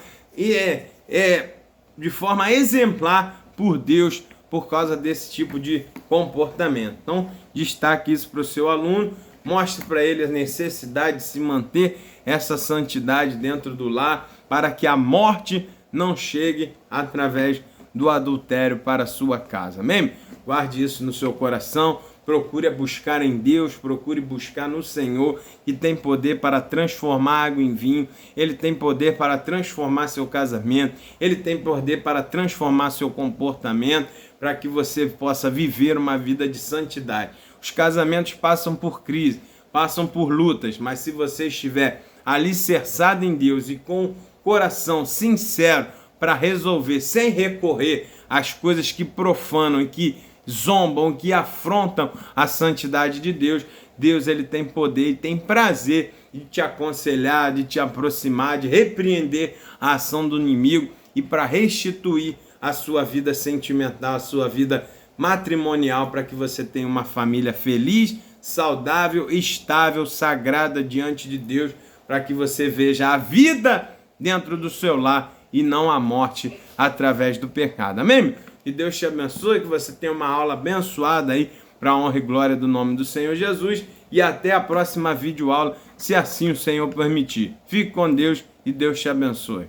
exemplar por Deus, por causa desse tipo de comportamento. Então, destaque isso para o seu aluno, mostre para ele a necessidade de se manter essa santidade dentro do lar, para que a morte não chegue através do adultério para a sua casa. Amém? Guarde isso no seu coração, procure buscar em Deus, procure buscar no Senhor, que tem poder para transformar água em vinho, Ele tem poder para transformar seu casamento, Ele tem poder para transformar seu comportamento, para que você possa viver uma vida de santidade. Os casamentos passam por crise, passam por lutas, mas se você estiver alicerçado em Deus e com coração sincero para resolver, sem recorrer às coisas que profanam e que zombam, que afrontam a santidade de Deus, Deus ele tem poder e tem prazer de te aconselhar, de te aproximar, de repreender a ação do inimigo e para restituir a sua vida sentimental, a sua vida matrimonial, para que você tenha uma família feliz, saudável, estável, sagrada diante de Deus, para que você veja a vida dentro do seu lar e não a morte através do pecado. Amém? Que Deus te abençoe, que você tenha uma aula abençoada aí para a honra e glória do nome do Senhor Jesus, e até a próxima videoaula, se assim o Senhor permitir. Fique com Deus e Deus te abençoe.